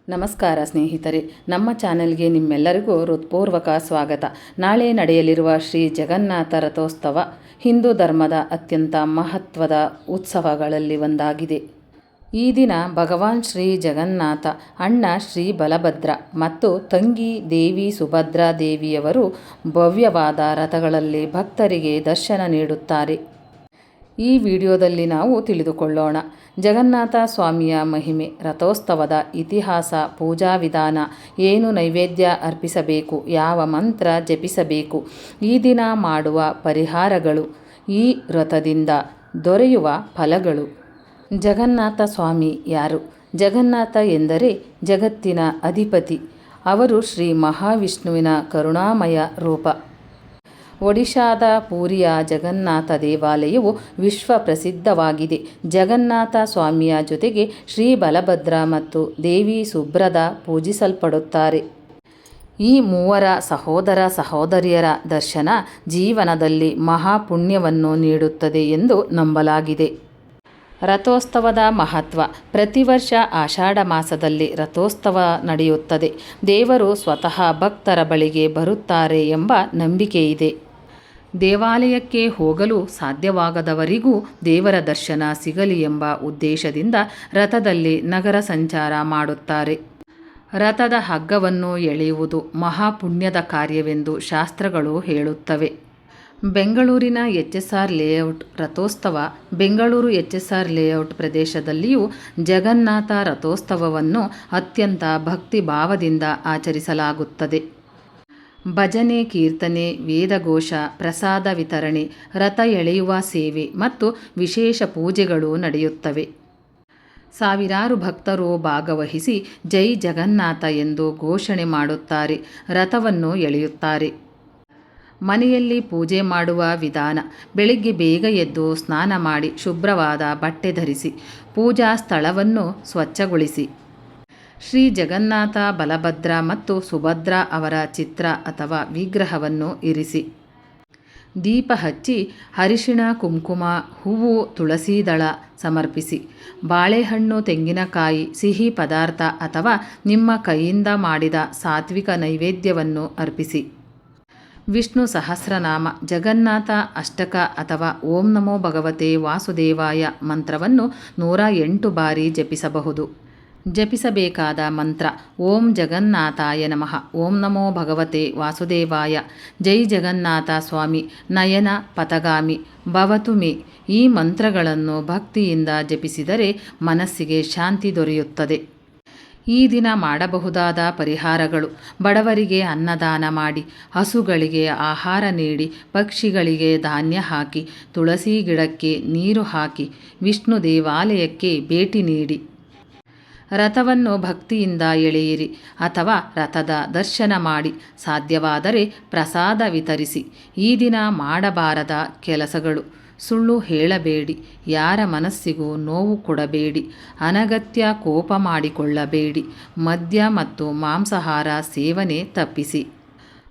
ನಮಸ್ಕಾರ ಸ್ನೇಹಿತರೆ, ನಮ್ಮ ಚಾನೆಲ್ಗೆ ನಿಮ್ಮೆಲ್ಲರಿಗೂ ಹೃತ್ಪೂರ್ವಕ ಸ್ವಾಗತ. ನಾಳೆ ನಡೆಯಲಿರುವ ಶ್ರೀ ಜಗನ್ನಾಥ ರಥೋತ್ಸವ ಹಿಂದೂ ಧರ್ಮದ ಅತ್ಯಂತ ಮಹತ್ವದ ಉತ್ಸವಗಳಲ್ಲಿ ಒಂದಾಗಿದೆ. ಈ ದಿನ ಭಗವಾನ್ ಶ್ರೀ ಜಗನ್ನಾಥ, ಅಣ್ಣ ಶ್ರೀ ಬಲಭದ್ರ ಮತ್ತು ತಂಗಿ ದೇವಿ ಸುಭದ್ರಾ ದೇವಿಯವರು ಭವ್ಯವಾದ ರಥಗಳಲ್ಲಿ ಭಕ್ತರಿಗೆ ದರ್ಶನ ನೀಡುತ್ತಾರೆ. ಈ ವಿಡಿಯೋದಲ್ಲಿ ನಾವು ತಿಳಿದುಕೊಳ್ಳೋಣ ಜಗನ್ನಾಥ ಸ್ವಾಮಿಯ ಮಹಿಮೆ, ರಥೋತ್ಸವದ ಇತಿಹಾಸ, ಪೂಜಾ ವಿಧಾನ, ಏನು ನೈವೇದ್ಯ ಅರ್ಪಿಸಬೇಕು, ಯಾವ ಮಂತ್ರ ಜಪಿಸಬೇಕು, ಈ ದಿನ ಮಾಡುವ ಪರಿಹಾರಗಳು, ಈ ವ್ರತದಿಂದ ದೊರೆಯುವ ಫಲಗಳು. ಜಗನ್ನಾಥ ಸ್ವಾಮಿ ಯಾರು? ಜಗನ್ನಾಥ ಎಂದರೆ ಜಗತ್ತಿನ ಅಧಿಪತಿ. ಅವರು ಶ್ರೀ ಮಹಾವಿಷ್ಣುವಿನ ಕರುಣಾಮಯ ರೂಪ. ಒಡಿಶಾದ ಪುರಿಯ ಜಗನ್ನಾಥ ದೇವಾಲಯವು ವಿಶ್ವ ಪ್ರಸಿದ್ಧವಾಗಿದೆ. ಜಗನ್ನಾಥ ಸ್ವಾಮಿಯ ಜೊತೆಗೆ ಶ್ರೀ ಬಲಭದ್ರ ಮತ್ತು ದೇವಿ ಸುಭದ್ರಾ ಪೂಜಿಸಲ್ಪಡುತ್ತಾರೆ. ಈ ಮೂವರ ಸಹೋದರ ಸಹೋದರಿಯರ ದರ್ಶನ ಜೀವನದಲ್ಲಿ ಮಹಾಪುಣ್ಯವನ್ನು ನೀಡುತ್ತದೆ ಎಂದು ನಂಬಲಾಗಿದೆ. ರಥೋತ್ಸವದ ಮಹತ್ವ. ಪ್ರತಿ ವರ್ಷ ಆಷಾಢ ಮಾಸದಲ್ಲಿ ರಥೋತ್ಸವ ನಡೆಯುತ್ತದೆ. ದೇವರು ಸ್ವತಃ ಭಕ್ತರ ಬಳಿಗೆ ಬರುತ್ತಾರೆ ಎಂಬ ನಂಬಿಕೆಯಿದೆ. ದೇವಾಲಯಕ್ಕೆ ಹೋಗಲು ಸಾಧ್ಯವಾಗದವರಿಗೂ ದೇವರ ದರ್ಶನ ಸಿಗಲಿ ಎಂಬ ಉದ್ದೇಶದಿಂದ ರಥದಲ್ಲಿ ನಗರ ಸಂಚಾರ ಮಾಡುತ್ತಾರೆ. ರಥದ ಹಗ್ಗವನ್ನು ಎಳೆಯುವುದು ಮಹಾಪುಣ್ಯದ ಕಾರ್ಯವೆಂದು ಶಾಸ್ತ್ರಗಳು ಹೇಳುತ್ತವೆ. ಬೆಂಗಳೂರಿನ ಎಚ್.ಎಸ್.ಆರ್. ಲೇಔಟ್ ರಥೋತ್ಸವ. ಬೆಂಗಳೂರು ಎಚ್.ಎಸ್.ಆರ್. ಲೇಔಟ್ ಪ್ರದೇಶದಲ್ಲಿಯೂ ಜಗನ್ನಾಥ ರಥೋತ್ಸವವನ್ನು ಅತ್ಯಂತ ಭಕ್ತಿ ಭಾವದಿಂದ ಆಚರಿಸಲಾಗುತ್ತದೆ. ಭಜನೆ, ಕೀರ್ತನೆ, ವೇದಘೋಷ, ಪ್ರಸಾದ ವಿತರಣೆ, ರಥ ಎಳೆಯುವ ಸೇವೆ ಮತ್ತು ವಿಶೇಷ ಪೂಜೆಗಳು ನಡೆಯುತ್ತವೆ. ಸಾವಿರಾರು ಭಕ್ತರು ಭಾಗವಹಿಸಿ ಜೈ ಜಗನ್ನಾಥ ಎಂದು ಘೋಷಣೆ ಮಾಡುತ್ತಾರೆ. ರಥವನ್ನು ಎಳೆಯುತ್ತಾರೆ. ಮನೆಯಲ್ಲಿ ಪೂಜೆ ಮಾಡುವ ವಿಧಾನ. ಬೆಳಿಗ್ಗೆ ಬೇಗ ಎದ್ದು ಸ್ನಾನ ಮಾಡಿ ಶುಭ್ರವಾದ ಬಟ್ಟೆ ಧರಿಸಿ ಪೂಜಾ ಸ್ಥಳವನ್ನು ಸ್ವಚ್ಛಗೊಳಿಸಿ ಶ್ರೀ ಜಗನ್ನಾಥ, ಬಲಭದ್ರ ಮತ್ತು ಸುಭದ್ರಾ ಅವರ ಚಿತ್ರ ಅಥವಾ ವಿಗ್ರಹವನ್ನು ಇರಿಸಿ ದೀಪ ಹಚ್ಚಿ ಅರಿಶಿಣ, ಕುಂಕುಮ, ಹೂವು, ತುಳಸಿ ದಳ ಸಮರ್ಪಿಸಿ ಬಾಳೆಹಣ್ಣು, ತೆಂಗಿನಕಾಯಿ, ಸಿಹಿ ಪದಾರ್ಥ ಅಥವಾ ನಿಮ್ಮ ಕೈಯಿಂದ ಮಾಡಿದ ಸಾತ್ವಿಕ ನೈವೇದ್ಯವನ್ನು ಅರ್ಪಿಸಿ ವಿಷ್ಣು ಸಹಸ್ರನಾಮ, ಜಗನ್ನಾಥ ಅಷ್ಟಕ ಅಥವಾ ಓಂ ನಮೋ ಭಗವತೆ ವಾಸುದೇವಾಯ ಮಂತ್ರವನ್ನು 108 ಬಾರಿ ಜಪಿಸಬಹುದು. ಜಪಿಸಬೇಕಾದ ಮಂತ್ರ: ಓಂ ಜಗನ್ನಾಥಾಯ ನಮಃ, ಓಂ ನಮೋ ಭಗವತೆ ವಾಸುದೇವಾಯ, ಜೈ ಜಗನ್ನಾಥ ಸ್ವಾಮಿ, ನಯನ ಪಥಗಾಮಿ ಭವತು ಮೇ. ಈ ಮಂತ್ರಗಳನ್ನು ಭಕ್ತಿಯಿಂದ ಜಪಿಸಿದರೆ ಮನಸ್ಸಿಗೆ ಶಾಂತಿ ದೊರೆಯುತ್ತದೆ. ಈ ದಿನ ಮಾಡಬಹುದಾದ ಪರಿಹಾರಗಳು: ಬಡವರಿಗೆ ಅನ್ನದಾನ ಮಾಡಿ, ಹಸುಗಳಿಗೆ ಆಹಾರ ನೀಡಿ, ಪಕ್ಷಿಗಳಿಗೆ ಧಾನ್ಯ ಹಾಕಿ, ತುಳಸಿ ಗಿಡಕ್ಕೆ ನೀರು ಹಾಕಿ, ವಿಷ್ಣು ದೇವಾಲಯಕ್ಕೆ ಭೇಟಿ ನೀಡಿ, ರಥವನ್ನು ಭಕ್ತಿಯಿಂದ ಎಳೆಯಿರಿ ಅಥವಾ ರಥದ ದರ್ಶನ ಮಾಡಿ, ಸಾಧ್ಯವಾದರೆ ಪ್ರಸಾದ ವಿತರಿಸಿ. ಈ ದಿನ ಮಾಡಬಾರದ ಕೆಲಸಗಳು: ಸುಳ್ಳು ಹೇಳಬೇಡಿ, ಯಾರ ಮನಸ್ಸಿಗೂ ನೋವು ಕೊಡಬೇಡಿ, ಅನಗತ್ಯ ಕೋಪ ಮಾಡಿಕೊಳ್ಳಬೇಡಿ, ಮದ್ಯ ಮತ್ತು ಮಾಂಸಾಹಾರ ಸೇವನೆ ತಪ್ಪಿಸಿ,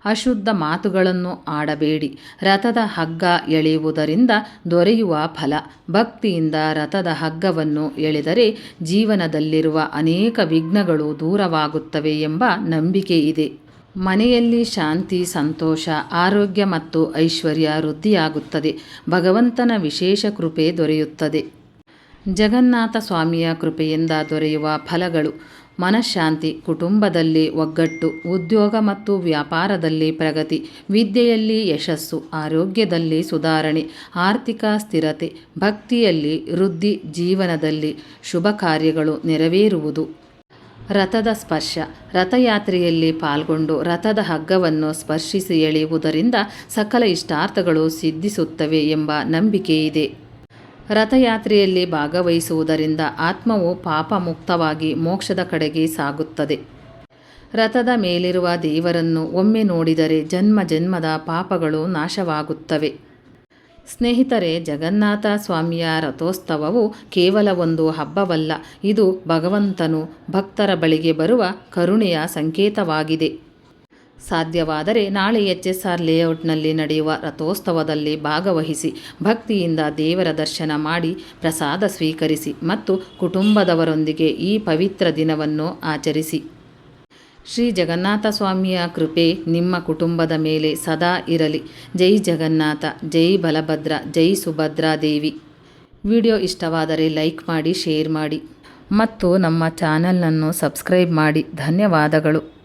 ಅಶುದ್ಧ ಮಾತುಗಳನ್ನು ಆಡಬೇಡಿ. ರಥದ ಹಗ್ಗ ಎಳೆಯುವುದರಿಂದ ದೊರೆಯುವ ಫಲ. ಭಕ್ತಿಯಿಂದ ರಥದ ಹಗ್ಗವನ್ನು ಎಳೆದರೆ ಜೀವನದಲ್ಲಿರುವ ಅನೇಕ ವಿಘ್ನಗಳು ದೂರವಾಗುತ್ತವೆ ಎಂಬ ನಂಬಿಕೆ ಇದೆ. ಮನೆಯಲ್ಲಿ ಶಾಂತಿ, ಸಂತೋಷ, ಆರೋಗ್ಯ ಮತ್ತು ಐಶ್ವರ್ಯ ವೃದ್ಧಿಯಾಗುತ್ತದೆ. ಭಗವಂತನ ವಿಶೇಷ ಕೃಪೆ ದೊರೆಯುತ್ತದೆ. ಜಗನ್ನಾಥ ಸ್ವಾಮಿಯ ಕೃಪೆಯಿಂದ ದೊರೆಯುವ ಫಲಗಳು: ಮನಃಶಾಂತಿ, ಕುಟುಂಬದಲ್ಲಿ ಒಗ್ಗಟ್ಟು, ಉದ್ಯೋಗ ಮತ್ತು ವ್ಯಾಪಾರದಲ್ಲಿ ಪ್ರಗತಿ, ವಿದ್ಯೆಯಲ್ಲಿ ಯಶಸ್ಸು, ಆರೋಗ್ಯದಲ್ಲಿ ಸುಧಾರಣೆ, ಆರ್ಥಿಕ ಸ್ಥಿರತೆ, ಭಕ್ತಿಯಲ್ಲಿ ವೃದ್ಧಿ, ಜೀವನದಲ್ಲಿ ಶುಭ ಕಾರ್ಯಗಳು ನೆರವೇರುವುದು. ರಥದ ಸ್ಪರ್ಶ. ರಥಯಾತ್ರೆಯಲ್ಲಿ ಪಾಲ್ಗೊಂಡು ರಥದ ಹಗ್ಗವನ್ನು ಸ್ಪರ್ಶಿಸಿ ಎಳೆಯುವುದರಿಂದ ಸಕಲ ಇಷ್ಟಾರ್ಥಗಳು ಸಿದ್ಧಿಸುತ್ತವೆ ಎಂಬ ನಂಬಿಕೆ ಇದೆ. ರಥಯಾತ್ರೆಯಲ್ಲಿ ಭಾಗವಹಿಸುವುದರಿಂದ ಆತ್ಮವು ಪಾಪ ಮುಕ್ತವಾಗಿ ಮೋಕ್ಷದ ಕಡೆಗೆ ಸಾಗುತ್ತದೆ. ರಥದ ಮೇಲಿರುವ ದೇವರನ್ನು ಒಮ್ಮೆ ನೋಡಿದರೆ ಜನ್ಮ ಜನ್ಮದ ಪಾಪಗಳು ನಾಶವಾಗುತ್ತವೆ. ಸ್ನೇಹಿತರೆ, ಜಗನ್ನಾಥ ಸ್ವಾಮಿಯ ರಥೋತ್ಸವವು ಕೇವಲ ಒಂದು ಹಬ್ಬವಲ್ಲ, ಇದು ಭಗವಂತನು ಭಕ್ತರ ಬಳಿಗೆ ಬರುವ ಕರುಣೆಯ ಸಂಕೇತವಾಗಿದೆ. ಸಾಧ್ಯವಾದರೆ ನಾಳೆ HSR ಲೇಔಟ್ನಲ್ಲಿ ನಡೆಯುವ ರಥೋತ್ಸವದಲ್ಲಿ ಭಾಗವಹಿಸಿ ಭಕ್ತಿಯಿಂದ ದೇವರ ದರ್ಶನ ಮಾಡಿ ಪ್ರಸಾದ ಸ್ವೀಕರಿಸಿ ಮತ್ತು ಕುಟುಂಬದವರೊಂದಿಗೆ ಈ ಪವಿತ್ರ ದಿನವನ್ನು ಆಚರಿಸಿ. ಶ್ರೀ ಜಗನ್ನಾಥ ಸ್ವಾಮಿಯ ಕೃಪೆ ನಿಮ್ಮ ಕುಟುಂಬದ ಮೇಲೆ ಸದಾ ಇರಲಿ. ಜೈ ಜಗನ್ನಾಥ, ಜೈ ಬಲಭದ್ರ, ಜೈ ಸುಭದ್ರಾದೇವಿ. ವಿಡಿಯೋ ಇಷ್ಟವಾದರೆ ಲೈಕ್ ಮಾಡಿ, ಶೇರ್ ಮಾಡಿ ಮತ್ತು ನಮ್ಮ ಚಾನಲನ್ನು ಸಬ್ಸ್ಕ್ರೈಬ್ ಮಾಡಿ. ಧನ್ಯವಾದಗಳು.